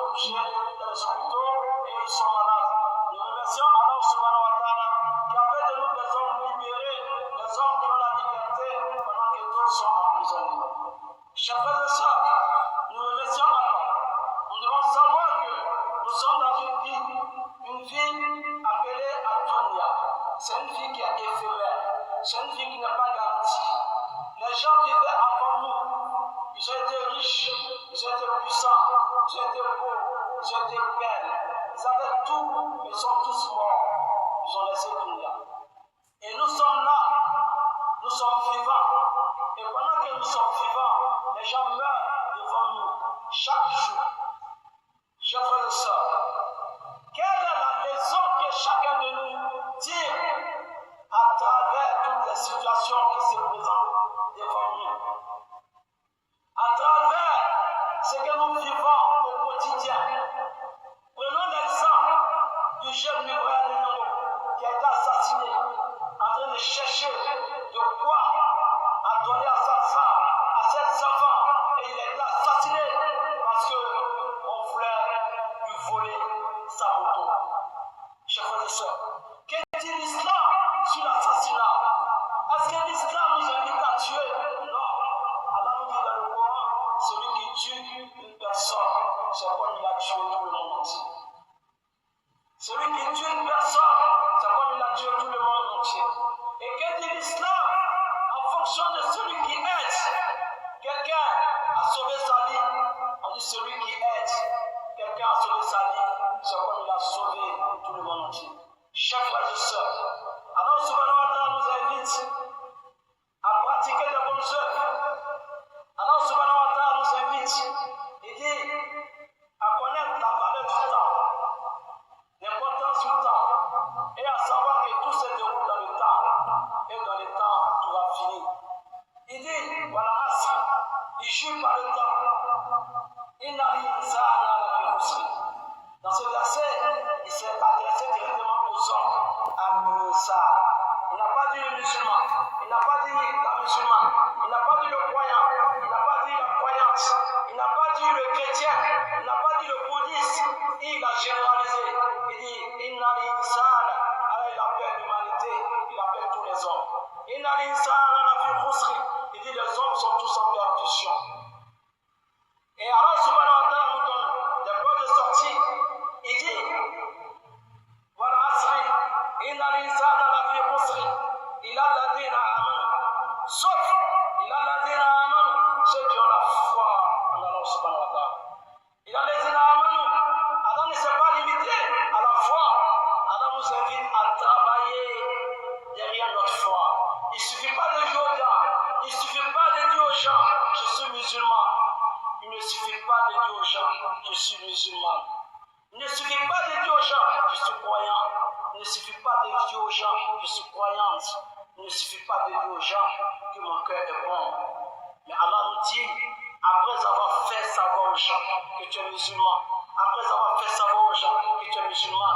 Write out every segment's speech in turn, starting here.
couchés dans les hôpitaux et ils sont malades. Nous remercions Allah subhanahu wa ta'ala qui a fait de nous des hommes libérés, des hommes qui ont la liberté pendant que d'autres sont emprisonnés. Chers frères et sœurs, nous remercions Allah. Nous devons savoir que nous sommes dans une vie appelée Adunia. C'est une vie qui est éphémère. C'est une vie qui n'est pas garantie. Les gens vivaient avant nous. Ils ont été riches, ils ont été puissants, ils ont été beaux, ils ont été belles. Ils avaient tout, mais ils sont tous morts. Ils ont laissé Dunia. Et nous sommes là, nous sommes vivants. Et pendant que nous sommes vivants, les gens meurent devant nous chaque jour. Chers frères et sœurs, quelle est la leçon que chacun de nous tire à travers toutes les situations qui se présentent devant nous? À travers ce que nous vivons au quotidien. Prenons l'exemple du jeune libraire qui a été assassiné, en train de chercher de quoi à donner à sa femme, à ses enfants, et il a été assassiné parce qu'on voulait lui voler sa moto. Chers frères et sœurs, qu'est-ce que l'islam sur l'assassinat? Est-ce que l'islam nous invite à tuer? Non. Allah nous dit dans le Coran, celui qui tue une personne, c'est comme il a tué tout le monde entier. Celui qui tue une personne, c'est comme il a tué tout le monde entier. Et qu'est-ce que l'islam? En fonction de celui qui aide quelqu'un à sauver sa vie, on dit celui qui aide quelqu'un à sauver sa vie, c'est comme il a sauvé tout le monde entier. Chers frères et sœurs, Allah subhanahu wa ta'ala nous invite à pratiquer de bonnes œuvres. Allah subhanahu wa ta'ala nous invite, il dit, à connaître la valeur du temps, l'importance du temps, et à savoir que tout se déroule dans le temps, et dans le temps, tout va finir. Il dit, voilà, il jure par le temps. Dans ce verset, il s'est adressé directement aux hommes, à Moussa. Il n'a pas dit le musulman, il n'a pas dit la musulmane, il n'a pas dit le croyant, il n'a pas dit la croyante, il n'a pas dit le chrétien, il n'a pas dit le bouddhiste, il a généralisé. Il dit, Inna l'insana, alors il appelle l'humanité, il appelle tous les hommes. Inna l'insana la fi khusri, il dit les hommes sont tous en perdition. Et Allah subhanahu wa ta'ala nous donne des points de sortie. Il dit, voilà, Asri, Inna l'insana la fi khusri, il a l'adina amanu. Sauf, il a l'adina amanu, ceux qui ont la foi en Allah subhanahu wa ta'ala. Il a l'adina amanu. Allah ne s'est pas limité à la foi. Allah nous invite à travailler derrière notre foi. Il ne suffit pas de jouer aux gens. Il ne suffit pas de dire aux gens, je suis musulman. Il ne suffit pas de dire aux gens, je suis musulman. Il ne suffit pas de dire aux gens, je suis croyant. Il ne suffit pas de dire aux gens, je suis croyante. Il ne suffit pas de dire aux gens que mon cœur est bon. Mais Allah nous dit, après avoir fait savoir aux gens que tu es musulman, après avoir fait savoir aux gens que tu es musulman,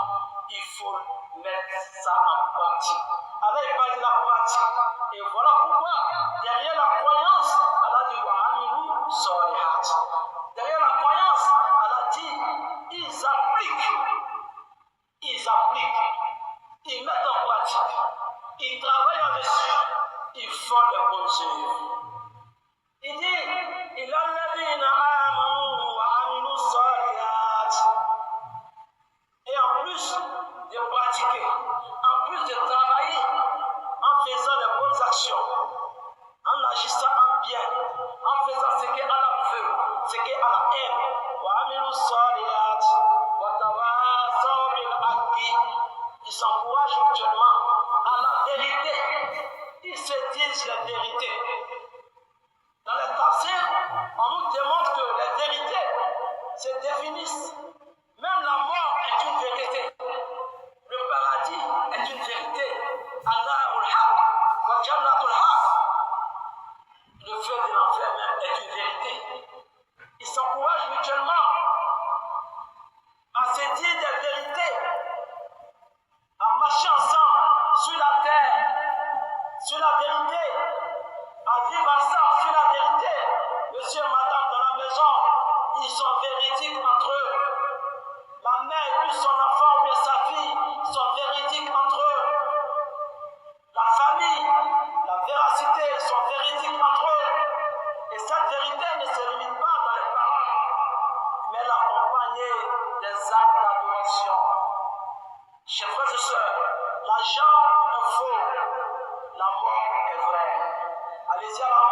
il faut mettre ça en pratique. Allah il parle de la pratique. Et voilà pourquoi, derrière la croyance, Allah dit wa amilu solihat. Derrière la croyance, Allah dit, ils appliquent, ils mettent en pratique, ils travaillent en dessus, ils font les bonnes œuvres. Il dit, il a l'adina amanu wa amilu solihat. Et en plus de pratiquer, en plus de travailler, en faisant les bonnes actions, en agissant en bien, en faisant ce qu'Allah veut, ce qu'Allah aime, wa amilu solihat, wa tawasaw bil haqqi, ils s'encouragent mutuellement à la vérité, ils se disent la vérité. Dans les tafsirs, on nous démontre que les vérités se définissent. Même la mort est une vérité. Le paradis est une vérité. Allah ul-Haq, wa jannatul Haq.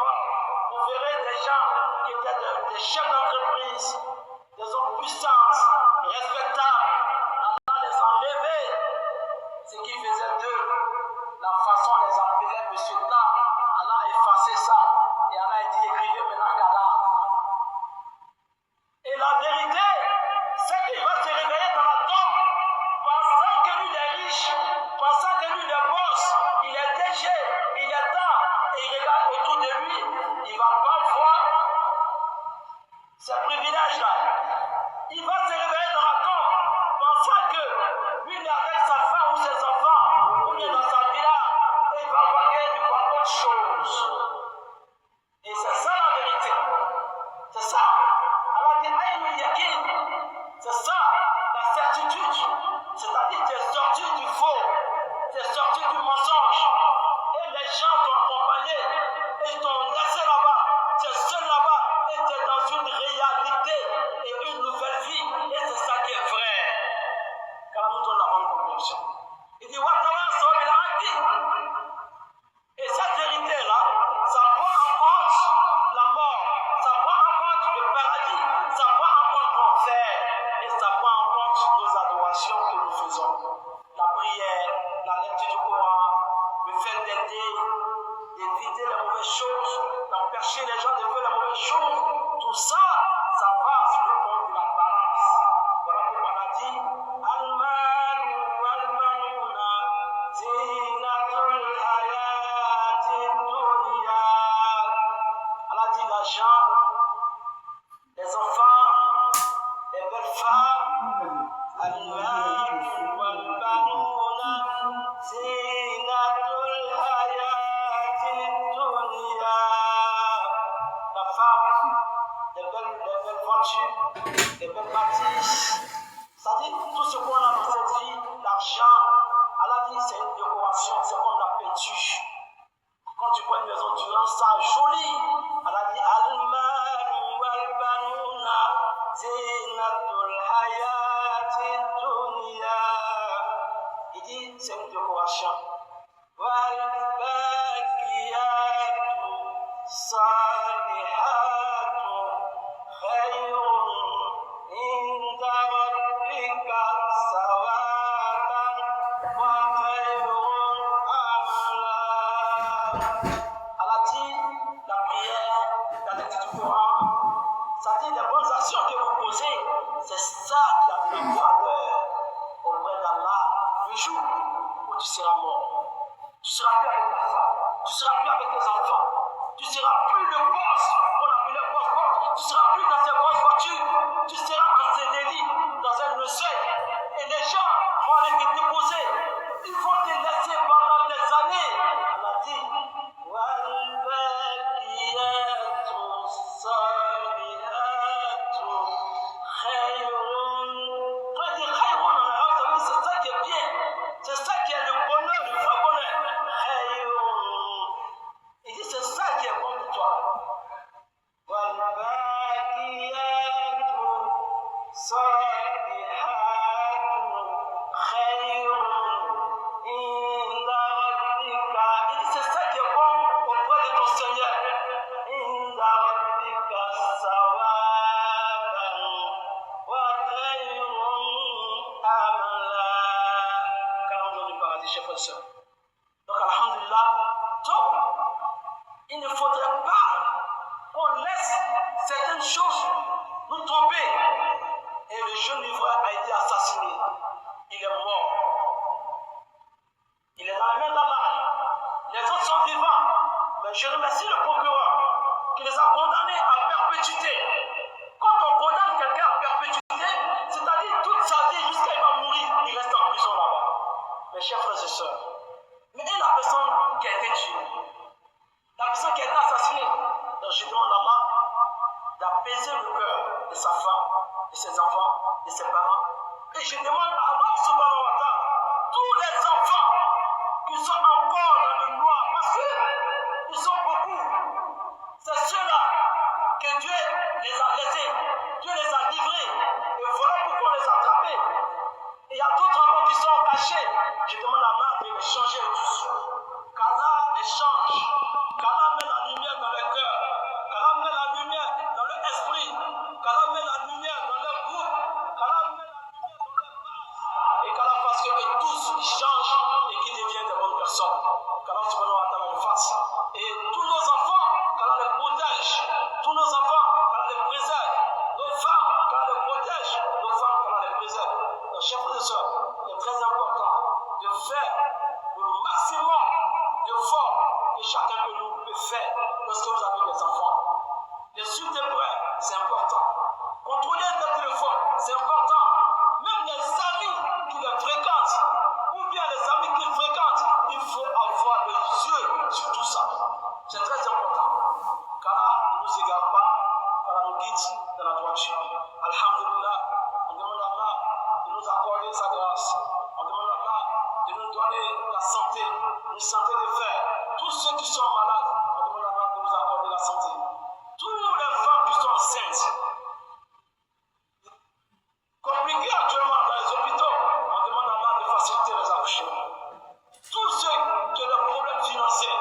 mort. Vous verrez des gens qui étaient des chefs d'entreprise, des hommes puissants, respectables. Allah les a enlevés. Ce qui faisait d'eux, la façon on les appelait Monsieur Ta, Allah a effacé ça. Et Allah a dit écrivez maintenant cadavre. Et la vérité, c'est qu'il va se réveiller dans la tombe, pensant que lui il est riche, pensant que lui il est boss, il est DG, il est temps, et il regarde autour de lui, il ne va pas voir ces privilèges-là. Il va se réveiller dans la tombe, pensant que lui il est avec sa femme ou ses enfants, ou bien dans sa villa, et il va voir qu'il voit autre chose. Et c'est ça la vérité. C'est ça. Alors dit Aïn Yakin, c'est ça la certitude. C'est-à-dire tu es sorti du faux, tu es sorti du mensonge. Et les gens t'ont accompagné et t'ont laissé là-bas. Tu es seul là-bas et tu es dans une réalité et une nouvelle vie. Et c'est ça qui est vrai. Car nous donne la bonne compréhension. Il dit Watala Sobilaki. Et cette vérité-là, ça prend en compte la mort, ça prend en compte le paradis, ça prend en compte l'enfer, et ça prend en compte nos adorations que nous faisons. La prière, la lecture du Coran, le fait d'aider, d'éviter les mauvaises choses, d'empêcher les gens de faire les mauvaises choses, tout ça, ça va sur le compte de la balance. Voilà pourquoi on a dit Al-Malu wal-Banuna Zinatul Hayati Dunya. Allah dit l'argent, les enfants, les belles femmes, Al-Malu wal-Banuna Zinatul Hayati Dunya. La femme, les belles voitures, les belles bâtisses. C'est-à-dire tout ce qu'on a dans cette vie, l'argent, Allah dit c'est une décoration, c'est comme la peinture. Quand tu prends une maison, tu rends ça joli. Allah dit Al-Malu wal-Banuna Zinatul Hayati Dunya. Il dit c'est une décoration. Wal-Baqiyatu Salihatu Khayrun Inda Rabbika Sawaban Wa Khayrun Amala. Allah dit la prière, la lecture du Coran, ça dit les bonnes actions que vous posez, c'est ça qui a de la valeur auprès d'Allah le jour où tu seras mort. Tu seras plus avec ta femme, tu seras plus avec tes enfants, tu seras plus le boss qu'on appelait boss, tu seras plus dans tes grosses voitures, tu seras en CDI, dans un seuil, et les gens vont aller te déposer, ils vont te laisser pendant des années. On a dit Wal-Baqiyatu Salihatu Khayrun. Quand il dit Khayrun en arabe, ça veut dire c'est ça qui est bien, c'est ça qui est le bonheur, le vrai bonheur. Khayrun. Il dit c'est ça qui est bon pour toi. Wal-Baqiyatu Salihatu Khayrun Inda Rabbika. Il dit c'est ça qui est bon auprès de ton Seigneur. Inda Rabbika Sawaban Wa Khayrun Amala. Car on du paradis, chers frères et sœurs. Donc, alhamdulillah, donc, il ne faudrait pas qu'on laisse certaines choses nous tromper. Et le jeune livreur a été assassiné. Il est mort. Il est dans la main d'Allah. Les autres sont vivants. Mais je remercie le procureur qui les a condamnés à perpétuité. Quand on condamne quelqu'un à perpétuité, c'est-à-dire toute sa vie jusqu'à il va mourir, il reste en prison là-bas. Mes chers frères et sœurs, mais et la personne qui a été tuée, la personne qui a été assassinée, donc je demande à Allah d'apaiser le cœur de sa femme, de ses enfants, de ses parents. Et je demande à Allah subhanahu wa ta'ala, tous les enfants qui sont encore dans le noir, parce qu'ils sont beaucoup, c'est ceux-là que Dieu les a laissés, Dieu les a livrés, et voilà pourquoi on les a attrapés. Et il y a d'autres enfants qui sont cachés. Je demande à Allah de les changer tous. Qu'Allah les change, qu'Allah met la lumière dans les cœurs. Tous nos enfants, qu'Allah les préserve. Nos femmes, qu'Allah les protège. Nos femmes, qu'Allah les préserve. Donc, chers frères et sœurs, il est très important de faire le maximum d'efforts que chacun de nous peut faire lorsque vous avez des enfants. Les suites des prêts, c'est important. Contrôler le téléphone, c'est important. Même les amis qui les fréquentent, ou bien les amis qu'ils fréquentent, il faut avoir les yeux sur tout ça. C'est très important. Qu'Allah ne nous égare pas, qu'Allah nous guide dans la droiture. Alhamdulillah, on demande à Allah de nous accorder sa grâce. On demande à Allah de nous donner la santé, une santé de fer. Tous ceux qui sont malades, on demande à Allah de nous accorder la santé. Toutes les femmes qui sont enceintes, compliquées actuellement dans les hôpitaux, on demande à Allah de faciliter les accouchements. Tous ceux qui ont des problèmes financiers,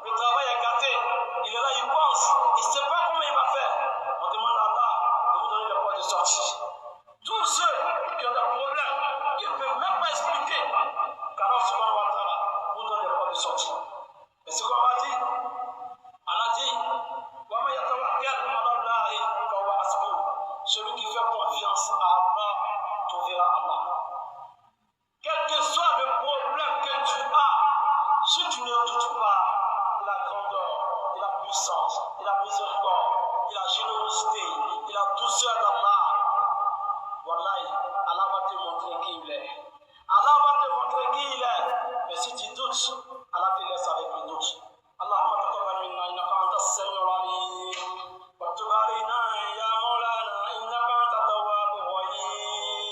le travail est gâté, il est là, il pense, il ne sait pas comment il va faire. On demande à Allah de vous donner les voies de sortie. Tous ceux qui ont des problèmes, ils ne peuvent même pas expliquer qu'Allah subhanahu wa ta'ala vous donne les voies de sortie. Et ce qu'on a dit, Allah dit, celui qui fait confiance à Allah trouvera Allah. Quel que soit le problème que tu as, si tu ne doutes pas de la grandeur, de la puissance, de la miséricorde, de la générosité, de la douceur